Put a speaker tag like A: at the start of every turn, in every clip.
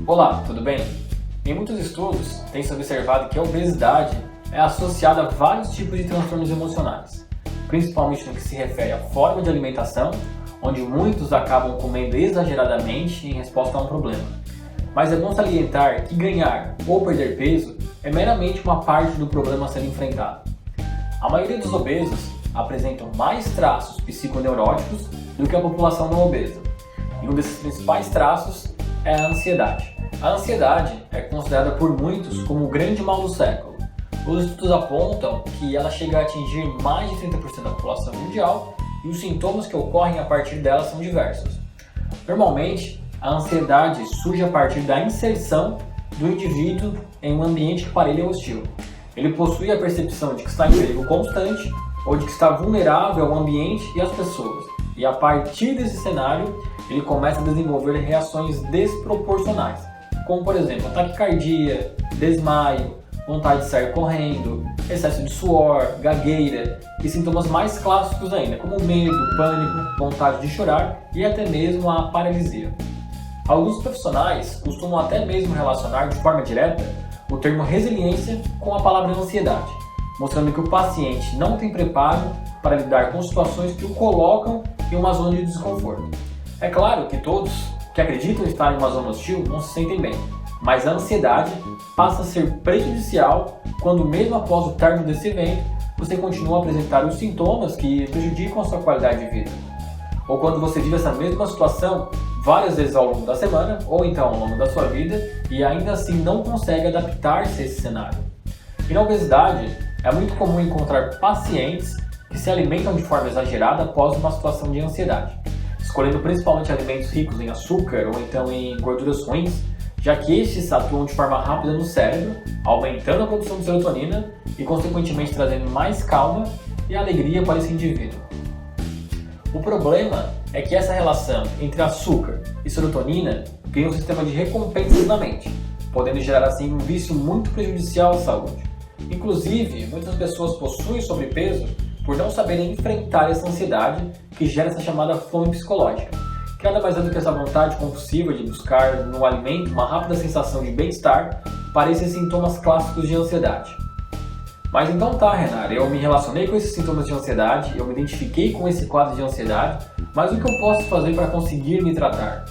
A: Olá, tudo bem? Em muitos estudos, tem-se observado que a obesidade é associada a vários tipos de transtornos emocionais, principalmente no que se refere à forma de alimentação, onde muitos acabam comendo exageradamente em resposta a um problema. Mas é bom salientar que ganhar ou perder peso é meramente uma parte do problema a ser enfrentado. A maioria dos obesos apresentam mais traços psiconeuróticos do que a população não obesa, e um desses principais traços é a ansiedade. A ansiedade é considerada por muitos como o grande mal do século. Os estudos apontam que ela chega a atingir mais de 30% da população mundial e os sintomas que ocorrem a partir dela são diversos. Normalmente, a ansiedade surge a partir da inserção do indivíduo em um ambiente que para ele é hostil. Ele possui a percepção de que está em perigo constante ou de que está vulnerável ao ambiente e às pessoas. E a partir desse cenário, ele começa a desenvolver reações desproporcionais, como por exemplo, taquicardia, desmaio, vontade de sair correndo, excesso de suor, gagueira e sintomas mais clássicos ainda, como medo, pânico, vontade de chorar e até mesmo a paralisia. Alguns profissionais costumam até mesmo relacionar de forma direta o termo resiliência com a palavra ansiedade, mostrando que o paciente não tem preparo para lidar com situações que o colocam em uma zona de desconforto. É claro que todos que acreditam estar em uma zona hostil não se sentem bem, mas a ansiedade passa a ser prejudicial quando, mesmo após o término desse evento, você continua a apresentar os sintomas que prejudicam a sua qualidade de vida. Ou quando você vive essa mesma situação várias vezes ao longo da semana, ou então ao longo da sua vida, e ainda assim não consegue adaptar-se a esse cenário. E na obesidade, é muito comum encontrar pacientes que se alimentam de forma exagerada após uma situação de ansiedade, escolhendo principalmente alimentos ricos em açúcar ou então em gorduras ruins, já que estes atuam de forma rápida no cérebro, aumentando a produção de serotonina e consequentemente trazendo mais calma e alegria para esse indivíduo. O problema é que essa relação entre açúcar e serotonina cria um sistema de recompensas na mente, podendo gerar assim um vício muito prejudicial à saúde. Inclusive, muitas pessoas possuem sobrepeso por não saberem enfrentar essa ansiedade que gera essa chamada fome psicológica, que nada mais é do que essa vontade compulsiva de buscar no alimento uma rápida sensação de bem-estar para esses sintomas clássicos de ansiedade. Mas então tá, Renan, eu me relacionei com esses sintomas de ansiedade, eu me identifiquei com esse quadro de ansiedade, mas o que eu posso fazer para conseguir me tratar?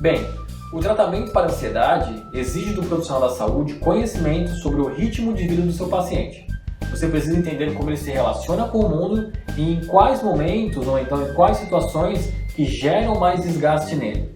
A: Bem, o tratamento para a ansiedade exige do profissional da saúde conhecimento sobre o ritmo de vida do seu paciente. Você precisa entender como ele se relaciona com o mundo e em quais momentos ou então em quais situações que geram mais desgaste nele.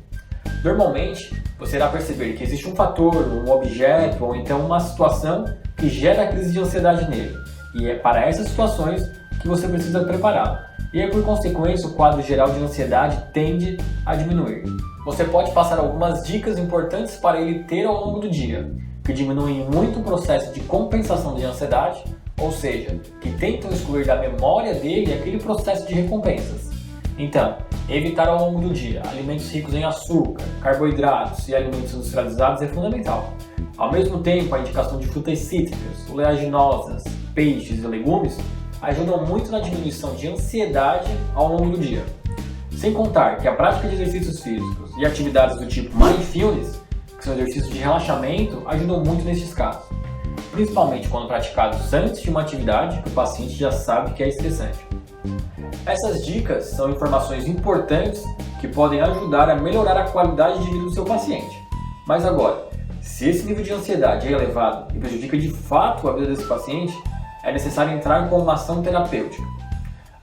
A: Normalmente, você irá perceber que existe um fator, um objeto ou então uma situação que gera a crise de ansiedade nele. E é para essas situações que você precisa prepará-lo. E aí, por consequência, o quadro geral de ansiedade tende a diminuir. Você pode passar algumas dicas importantes para ele ter ao longo do dia, que diminuem muito o processo de compensação de ansiedade, ou seja, que tentam excluir da memória dele aquele processo de recompensas. Então, evitar ao longo do dia alimentos ricos em açúcar, carboidratos e alimentos industrializados é fundamental. Ao mesmo tempo, a indicação de frutas cítricas, oleaginosas, peixes e legumes ajudam muito na diminuição de ansiedade ao longo do dia. Sem contar que a prática de exercícios físicos e atividades do tipo mindfulness, que são exercícios de relaxamento, ajudam muito nesses casos, principalmente quando praticados antes de uma atividade que o paciente já sabe que é estressante. Essas dicas são informações importantes que podem ajudar a melhorar a qualidade de vida do seu paciente. Mas agora, se esse nível de ansiedade é elevado e prejudica de fato a vida desse paciente, é necessário entrar com uma ação terapêutica.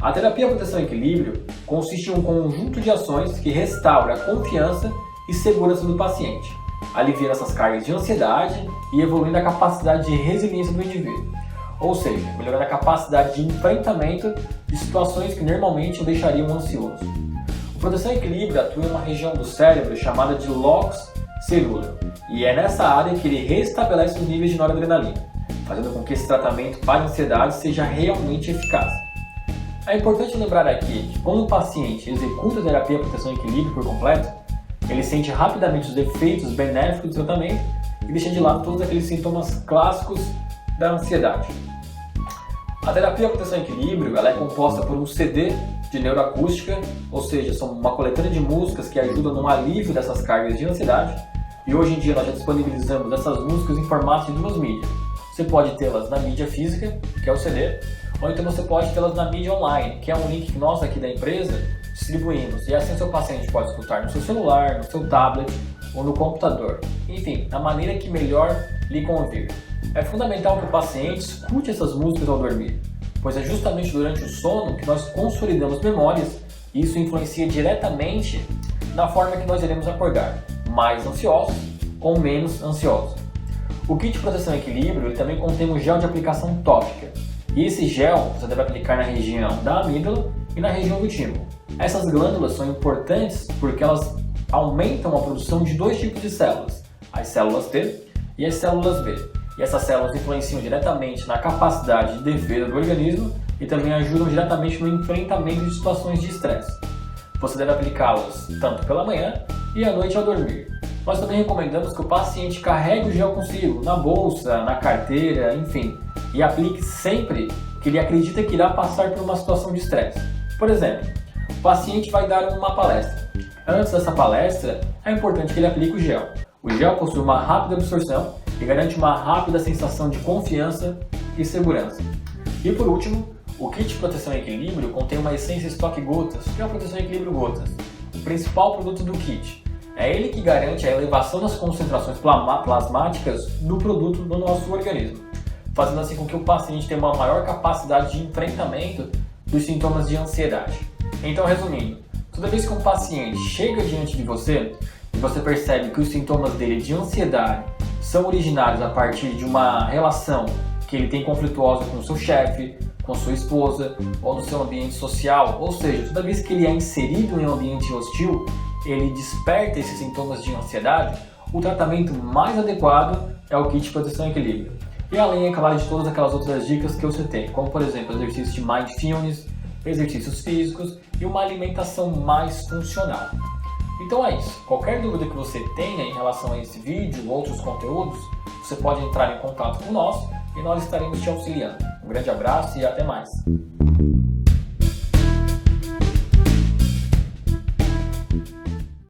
A: A terapia proteção e equilíbrio consiste em um conjunto de ações que restaura a confiança e segurança do paciente, aliviando essas cargas de ansiedade e evoluindo a capacidade de resiliência do indivíduo, ou seja, melhorando a capacidade de enfrentamento de situações que normalmente o deixariam ansioso. O proteção e equilíbrio atua em uma região do cérebro chamada de locus ceruleus, e é nessa área que ele restabelece os níveis de noradrenalina, fazendo com que esse tratamento para a ansiedade seja realmente eficaz. É importante lembrar aqui que quando o paciente executa a terapia proteção e equilíbrio por completo, ele sente rapidamente os efeitos benéficos do tratamento e deixa de lado todos aqueles sintomas clássicos da ansiedade. A terapia proteção e equilíbrio ela é composta por um CD de neuroacústica, ou seja, são uma coletânea de músicas que ajudam no alívio dessas cargas de ansiedade. E hoje em dia nós já disponibilizamos essas músicas em formato de duas mídias. Você pode tê-las na mídia física, que é o CD, ou então você pode tê-las na mídia online, que é um link que nós aqui da empresa distribuímos. E assim o seu paciente pode escutar no seu celular, no seu tablet ou no computador. Enfim, da maneira que melhor lhe convir. É fundamental que o paciente escute essas músicas ao dormir, pois é justamente durante o sono que nós consolidamos memórias e isso influencia diretamente na forma que nós iremos acordar, mais ansiosos ou menos ansiosos. O kit de proteção e equilíbrio ele também contém um gel de aplicação tópica, e esse gel você deve aplicar na região da amígdala e na região do timo. Essas glândulas são importantes porque elas aumentam a produção de dois tipos de células, as células T e as células B. E essas células influenciam diretamente na capacidade de defesa do organismo e também ajudam diretamente no enfrentamento de situações de estresse. Você deve aplicá-las tanto pela manhã e à noite ao dormir. Nós também recomendamos que o paciente carregue o gel consigo, na bolsa, na carteira, enfim, e aplique sempre que ele acredita que irá passar por uma situação de estresse. Por exemplo, o paciente vai dar uma palestra. Antes dessa palestra, é importante que ele aplique o gel. O gel possui uma rápida absorção e garante uma rápida sensação de confiança e segurança. E por último, o kit de proteção e equilíbrio contém uma essência estoque gotas, que é a proteção e equilíbrio gotas, o principal produto do kit. É ele que garante a elevação das concentrações plasmáticas do produto no nosso organismo, fazendo assim com que o paciente tenha uma maior capacidade de enfrentamento dos sintomas de ansiedade. Então, resumindo, toda vez que um paciente chega diante de você e você percebe que os sintomas dele de ansiedade são originários a partir de uma relação que ele tem conflituosa com o seu chefe, com sua esposa ou no seu ambiente social, ou seja, toda vez que ele é inserido em um ambiente hostil, ele desperta esses sintomas de ansiedade, o tratamento mais adequado é o kit de proteção e equilíbrio. E além, é claro, de todas aquelas outras dicas que eu citei, como por exemplo, exercícios de mindfulness, exercícios físicos e uma alimentação mais funcional. Então é isso. Qualquer dúvida que você tenha em relação a esse vídeo ou outros conteúdos, você pode entrar em contato com nós e nós estaremos te auxiliando. Um grande abraço e até mais!